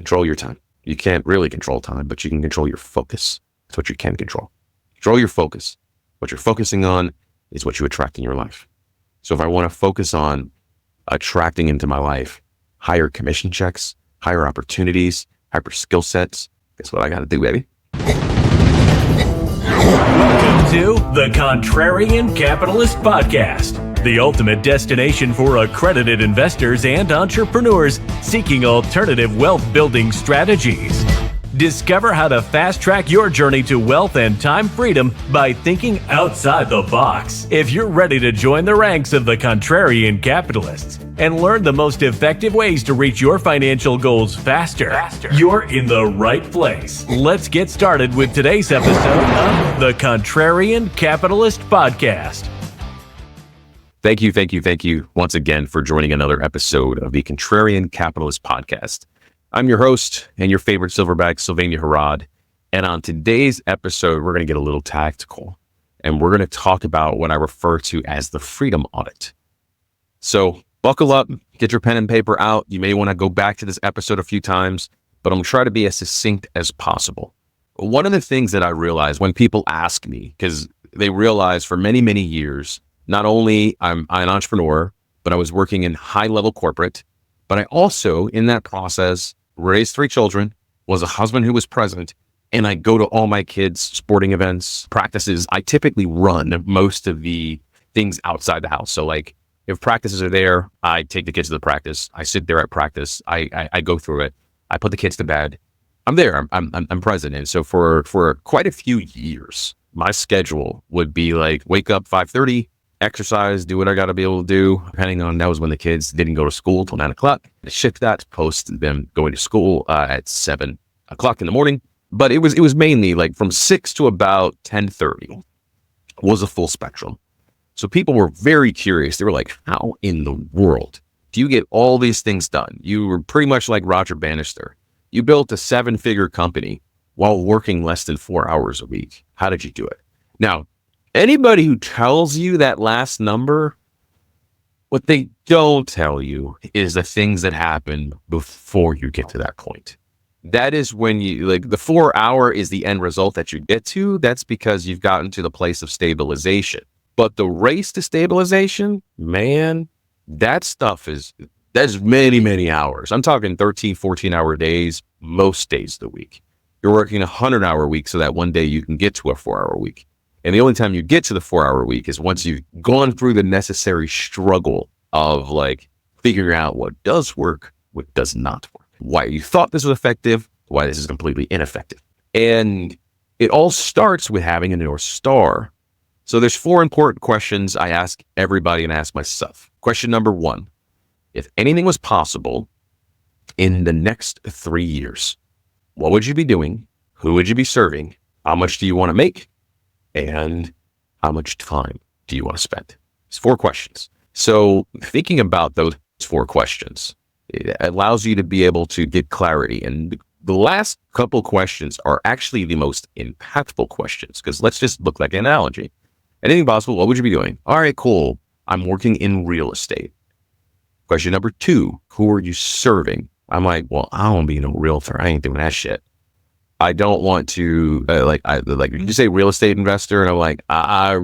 Control your time. You can't really control time, but you can control your focus. That's what you can control. Control your focus. What you're focusing on is what you attract in your life. So if I want to focus on attracting into my life higher commission checks, higher opportunities, hyper skill sets, guess what I got to do, baby? Welcome to the Contrarian Capitalist Podcast, the ultimate destination for accredited investors and entrepreneurs seeking alternative wealth building strategies. Discover how to fast-track your journey to wealth and time freedom by thinking outside the box. If you're ready to join the ranks of the Contrarian Capitalists and learn the most effective ways to reach your financial goals faster, you're in the right place. Let's get started with today's episode of the Contrarian Capitalist Podcast. Thank you once again for joining another episode of the Contrarian Capitalist Podcast. I'm your host and your favorite silverback, Sylvania Harrod. And on today's episode, we're going to get a little tactical and we're going to talk about what I refer to as the Freedom Audit. So buckle up, get your pen and paper out. You may want to go back to this episode a few times, but I'm going to try to be as succinct as possible. One of the things that I realize when people ask me, because they realize for many, many years, not only I'm an entrepreneur, but I was working in high-level corporate, but I also, in that process, raised 3 children, was a husband who was present, and I go to all my kids' sporting events, practices. I typically run most of the things outside the house. So like if practices are there, I take the kids to the practice. I sit there at practice. I go through it. I put the kids to bed. I'm there. I'm present. And so for quite a few years, my schedule would be like wake up 5:30, exercise, do what I got to be able to do, depending on that was when the kids didn't go to school till 9 o'clock. Shift that, post them going to school at 7 o'clock in the morning. But it was mainly like from 6 to about 10:30 was a full spectrum. So people were very curious. They were like, how in the world do you get all these things done? You were pretty much like Roger Bannister. You built a 7-figure company while working less than 4 hours a week. How did you do it? Now, anybody who tells you that last number, what they don't tell you is the things that happen before you get to that point. That is when you, like, the 4 hour is the end result that you get to. That's because you've gotten to the place of stabilization. But the race to stabilization, man, that's many, many hours. I'm talking 13, 14-hour days, most days of the week. You're working 100-hour week so that one day you can get to a 4-hour week. And the only time you get to the 4-hour week is once you've gone through the necessary struggle of like figuring out what does work, what does not work, why you thought this was effective, why this is completely ineffective. And it all starts with having a North Star. So there's 4 important questions I ask everybody and ask myself. Question number 1, if anything was possible in the next 3 years, what would you be doing? Who would you be serving? How much do you want to make? And how much time do you want to spend? It's 4 questions. So thinking about those 4 questions, it allows you to be able to get clarity. And the last couple questions are actually the most impactful questions, because let's just look like an analogy. Anything possible, what would you be doing? All right, cool. I'm working in real estate. Question number 2, who are you serving? I'm like, well, I don't want to be no realtor. I ain't doing that shit. I don't want to you say real estate investor, and I'm like, I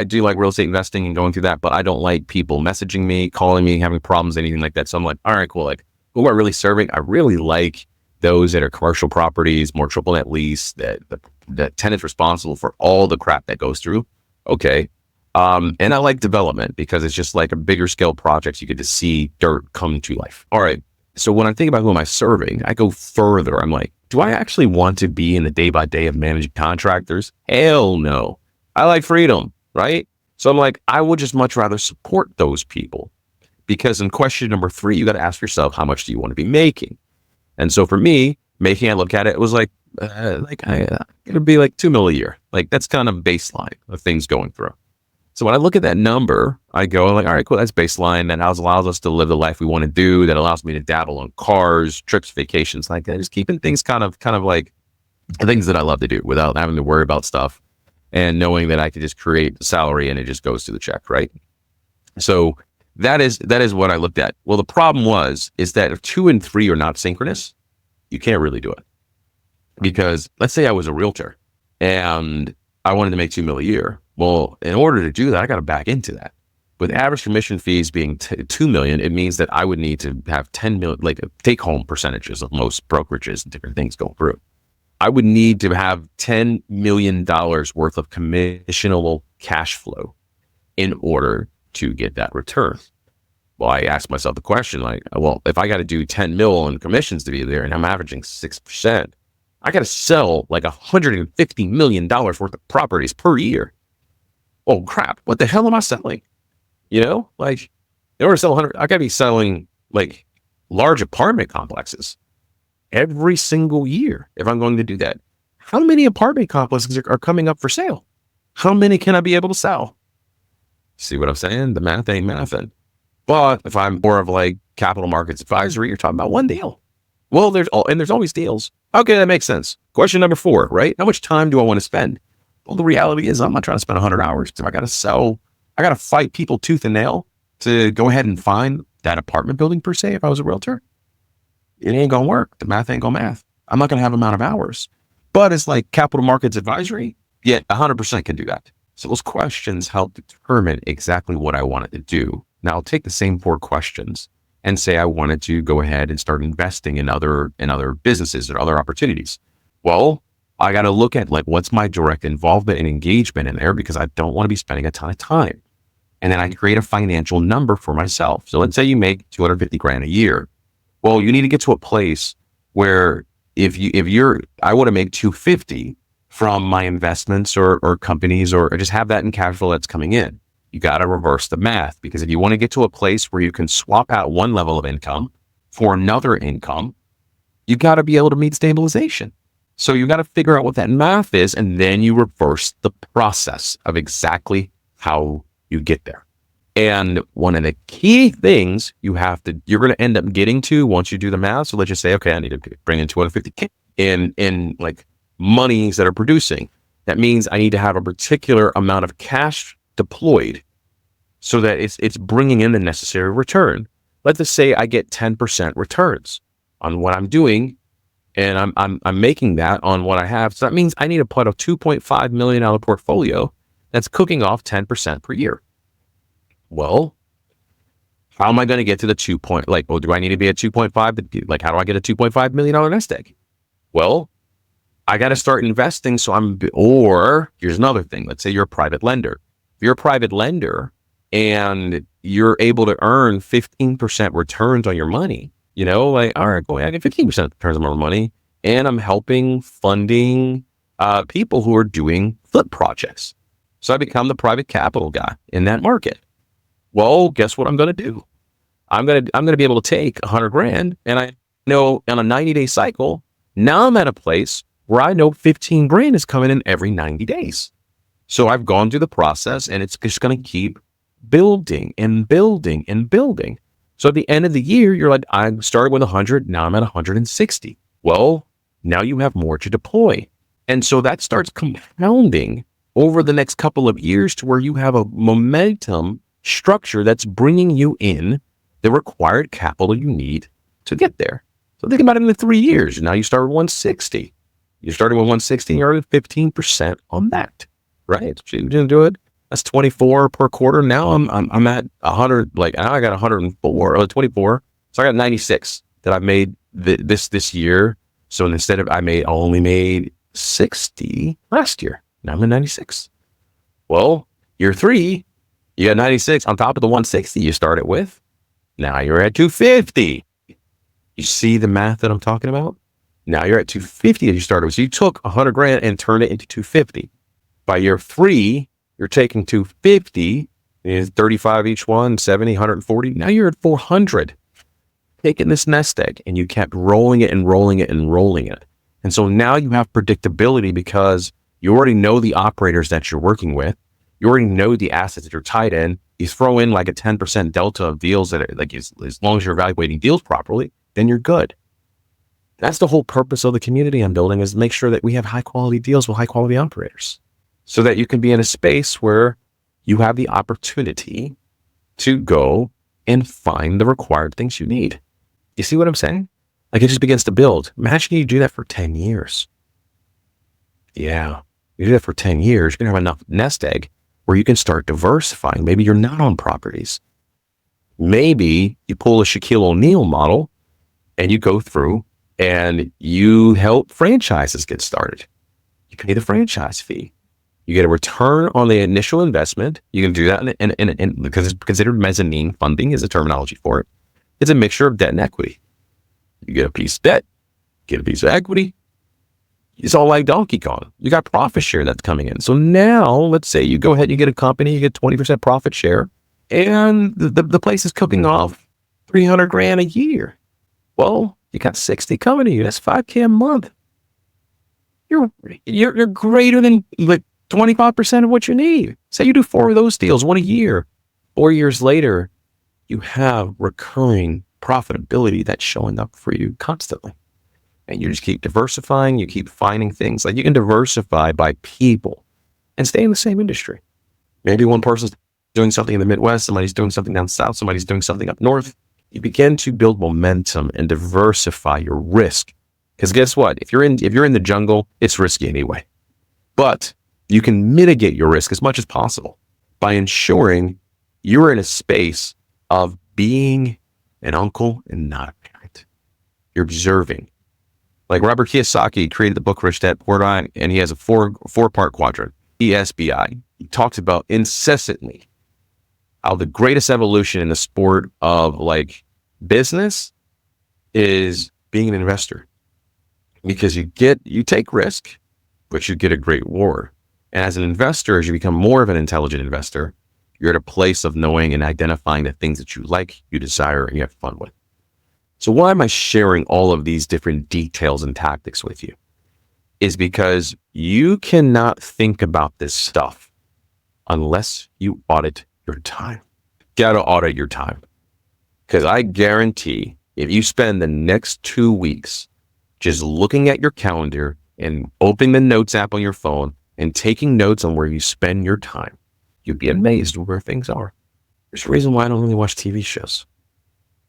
do like real estate investing and going through that, but I don't like people messaging me, calling me, having problems, anything like that. So I'm like, all right, cool. Like, who am I really serving? I really like those that are commercial properties, more triple net lease, that the tenant's responsible for all the crap that goes through. Okay. And I like development because it's just like a bigger scale projects. You get to see dirt come to life. All right. So when I'm thinking about who am I serving, I go further. I'm like, do I actually want to be in the day-by-day of managing contractors? Hell no. I like freedom, right? So I'm like, I would just much rather support those people, because in question number 3, you got to ask yourself, how much do you want to be making? And so for me, I look at it was like it'd be like $2 million a year. Like that's kind of baseline of things going through. So when I look at that number, I go like, all right, cool. That's baseline. That allows us to live the life we want to do. That allows me to dabble on cars, trips, vacations, like that. Just keeping things kind of like the things that I love to do without having to worry about stuff, and knowing that I can just create a salary and it just goes to the check, right? So that is what I looked at. Well, the problem is that if 2 and 3 are not synchronous, You can't really do it. Because let's say I was a realtor and I wanted to make 2 million a year. Well, in order to do that, I got to back into that. With average commission fees being 2 million, it means that I would need to have 10 million, like take home percentages of most brokerages and different things going through. I would need to have $10 million worth of commissionable cash flow in order to get that return. Well, I asked myself the question, like, well, if I got to do 10 mil in commissions to be there and I'm averaging 6%, I got to sell like $150 million worth of properties per year. Oh crap. What the hell am I selling? You know, like in order to sell 100, I got to be selling like large apartment complexes every single year if I'm going to do that. How many apartment complexes are coming up for sale? How many can I be able to sell? See what I'm saying? The math ain't mathing. But if I'm more of like capital markets advisory, you're talking about one deal. Well, there's always deals. Okay, that makes sense. Question number 4, right? How much time do I want to spend? Well, the reality is I'm not trying to spend 100 hours. I got to fight people tooth and nail to go ahead and find that apartment building per se. If I was a realtor, it ain't going to work. The math ain't going to math. I'm not going to have amount of hours, but it's like capital markets advisory. Yeah, 100% can do that. So those questions help determine exactly what I wanted to do. Now I'll take the same 4 questions and say I wanted to go ahead and start investing in other businesses or other opportunities. Well, I got to look at like what's my direct involvement and engagement in there, because I don't want to be spending a ton of time. And then I create a financial number for myself. So let's say you make 250 grand a year. Well, you need to get to a place where I want to make 250 from my investments or companies or just have that in cash flow that's coming in. You got to reverse the math, because if you want to get to a place where you can swap out one level of income for another income, you got to be able to meet stabilization. So you got to figure out what that math is, and then you reverse the process of exactly how you get there. And one of the key things you're going to end up getting to once you do the math. So let's just say, okay, I need to bring in 250K in like monies that are producing. That means I need to have a particular amount of cash deployed so that it's bringing in the necessary return. Let's just say I get 10% returns on what I'm doing, and I'm making that on what I have. So that means I need to put a $2.5 million portfolio that's cooking off 10% per year. Well, how am I going to get to the do I need to be at 2.5? Like, how do I get a $2.5 million nest egg? Well, I got to start investing. Or here's another thing. Let's say you're a private lender. If you're a private lender and you're able to earn 15% returns on your money, you know, like, all right, go ahead, I get 15% returns on my money, and I'm funding people who are doing flip projects. So I become the private capital guy in that market. Well, guess what I'm going to do? I'm going to be able to take 100 grand, and I know on a 90-day cycle, now I'm at a place where I know 15 grand is coming in every 90 days. So I've gone through the process, and it's just going to keep building and building and building. So at the end of the year, you're like, I started with 100, now I'm at 160. Well, now you have more to deploy. And so that starts compounding over the next couple of years to where you have a momentum structure that's bringing you in the required capital you need to get there. So think about it in the 3 years. Now you start with 160. You started with 160 and you're at 15% on that, right? So you didn't do it. That's 24 per quarter. Now I'm at 100. Like now I got 104 or 24. So I got 96 that I made this year. So instead of I only made 60 last year. Now I'm at 96. Well, year 3, you got 96 on top of the 160 you started with. Now you're at 250. You see the math that I'm talking about? Now you're at 250 as you started with. So you took 100 grand and turned it into 250. By year 3, you're taking 250, 35 each one, 70, 140. Now you're at 400. Taking this nest egg, and you kept rolling it and rolling it and rolling it. And so now you have predictability because you already know the operators that you're working with. You already know the assets that you're tied in. You throw in like a 10% delta of deals that are like, as long as you're evaluating deals properly, then you're good. That's the whole purpose of the community I'm building, is to make sure that we have high quality deals with high quality operators so that you can be in a space where you have the opportunity to go and find the required things you need. You see what I'm saying? Like it just begins to build. Imagine you do that for 10 years. Yeah. You do that for 10 years, you're going to have enough nest egg where you can start diversifying. Maybe you're not on properties. Maybe you pull a Shaquille O'Neal model and you go through and you help franchises get started. You pay the franchise fee. You get a return on the initial investment. You can do that in because it's considered mezzanine funding is a terminology for it. It's a mixture of debt and equity. You get a piece of debt, get a piece of equity. It's all like Donkey Kong. You got profit share that's coming in. So now let's say you go ahead and you get a company, you get 20% profit share, and the place is cooking off $300,000 a year. Well, you got 60 coming to you. That's $5,000 a month. You're greater than like 25% of what you need. Say you do 4 of those deals, 1 a year. 4 years later, you have recurring profitability that's showing up for you constantly. And you just keep diversifying. You keep finding things. Like you can diversify by people and stay in the same industry. Maybe one person's doing something in the Midwest, somebody's doing something down south, somebody's doing something up north. You begin to build momentum and diversify your risk. Because guess what? If you're in the jungle, it's risky anyway. But you can mitigate your risk as much as possible by ensuring you're in a space of being an uncle and not a parent. You're observing. Like Robert Kiyosaki created the book Rich Dad Poor Dad, and he has a four-part quadrant, ESBI. He talks about incessantly how the greatest evolution in the sport of like business is being an investor. Because you take risk, but you get a great reward. And as an investor, as you become more of an intelligent investor, you're at a place of knowing and identifying the things that you like, you desire, and you have fun with. So why am I sharing all of these different details and tactics with you? Is because you cannot think about this stuff unless you audit your time. You gotta audit your time. Because I guarantee if you spend the next 2 weeks just looking at your calendar and opening the notes app on your phone and taking notes on where you spend your time, you'd be amazed where things are. There's a reason why I don't really watch TV shows.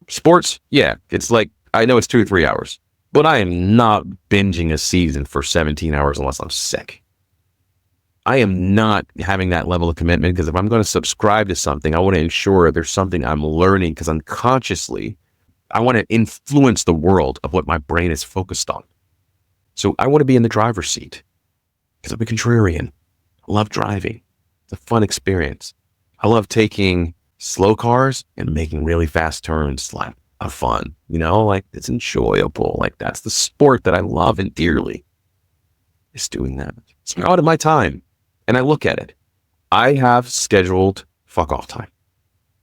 Sports, yeah, it's like, I know it's 2 or 3 hours, but I am not binging a season for 17 hours unless I'm sick. I am not having that level of commitment because if I'm going to subscribe to something, I want to ensure there's something I'm learning because unconsciously, I want to influence the world of what my brain is focused on. So I want to be in the driver's seat because I'm a contrarian. I love driving. It's a fun experience. I love taking slow cars and making really fast turns, like a fun, like it's enjoyable. Like that's the sport that I love and dearly is doing that. So I audit my time and I look at it. I have scheduled fuck off time.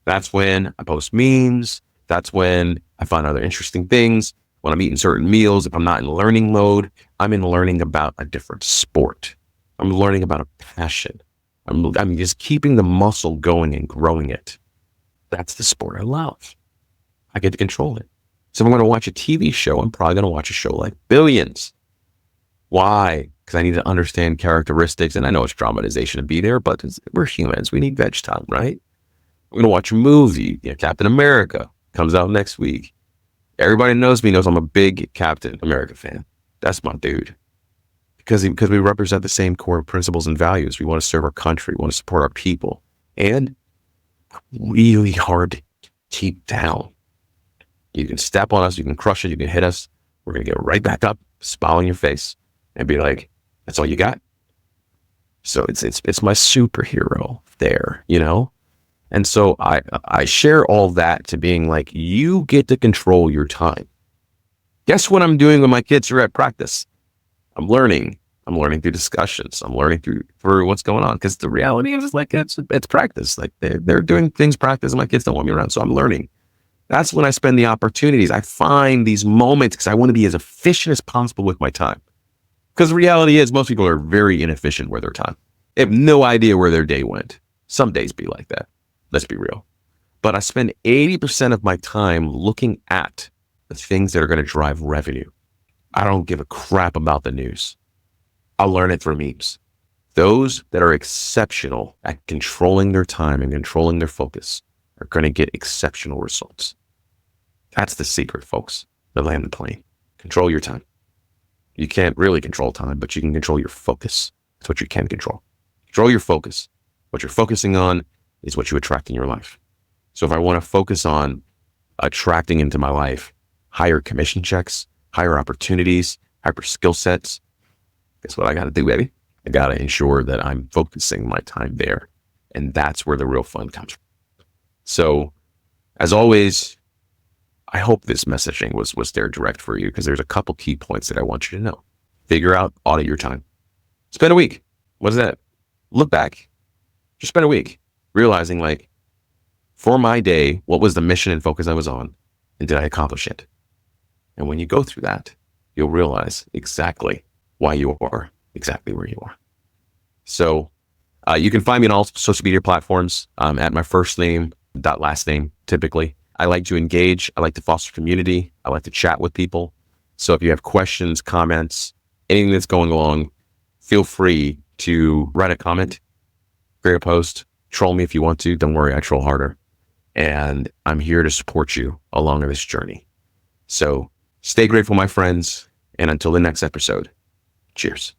That's when I post memes. That's when I find other interesting things. When I'm eating certain meals, if I'm not in learning mode, I'm in learning about a different sport. I'm learning about a passion. I'm just keeping the muscle going and growing it. That's the sport I love. I get to control it. So if I'm going to watch a TV show, I'm probably going to watch a show like Billions. Why? Because I need to understand characteristics. And I know it's dramatization to be there, but we're humans. We need veg time, right? I'm going to watch a movie. Captain America comes out next week. Everybody knows me, knows I'm a big Captain America fan. That's my dude. Because we represent the same core principles and values. We want to serve our country. We want to support our people. And really hard to keep down. You can step on us, you can crush it, you can hit us. We're going to get right back up, smile on your face, and be like, that's all you got? So it's my superhero there, And so I share all that to being like, you get to control your time. Guess what I'm doing when my kids are at practice? I'm learning through discussions. I'm learning through what's going on. Because the reality is like, it's practice. Like they're doing things practice and my kids don't want me around. So I'm learning. That's when I spend the opportunities. I find these moments because I want to be as efficient as possible with my time. Because the reality is most people are very inefficient with their time. They have no idea where their day went. Some days be like that. Let's be real. But I spend 80% of my time looking at the things that are going to drive revenue. I don't give a crap about the news. I'll learn it through memes. Those that are exceptional at controlling their time and controlling their focus are going to get exceptional results. That's the secret, folks. To land the plane. Control your time. You can't really control time, but you can control your focus. That's what you can control. Control your focus. What you're focusing on is what you attract in your life. So if I want to focus on attracting into my life higher commission checks, higher opportunities, hyper skill sets, guess what I got to do, baby? I got to ensure that I'm focusing my time there. And that's where the real fun comes from. So as always, I hope this messaging was there direct for you, because there's a couple key points that I want you to know. Figure out, audit your time. Spend a week. What is that? Look back. Just spend a week realizing, like, for my day, what was the mission and focus I was on, and did I accomplish it? And when you go through that, you'll realize exactly why you are exactly where you are. So you can find me on all social media platforms at my first name, last name, typically. I like to engage. I like to foster community. I like to chat with people. So if you have questions, comments, anything that's going along, feel free to write a comment, create a post, troll me if you want to. Don't worry, I troll harder. And I'm here to support you along this journey. So stay grateful, my friends. And until the next episode, cheers.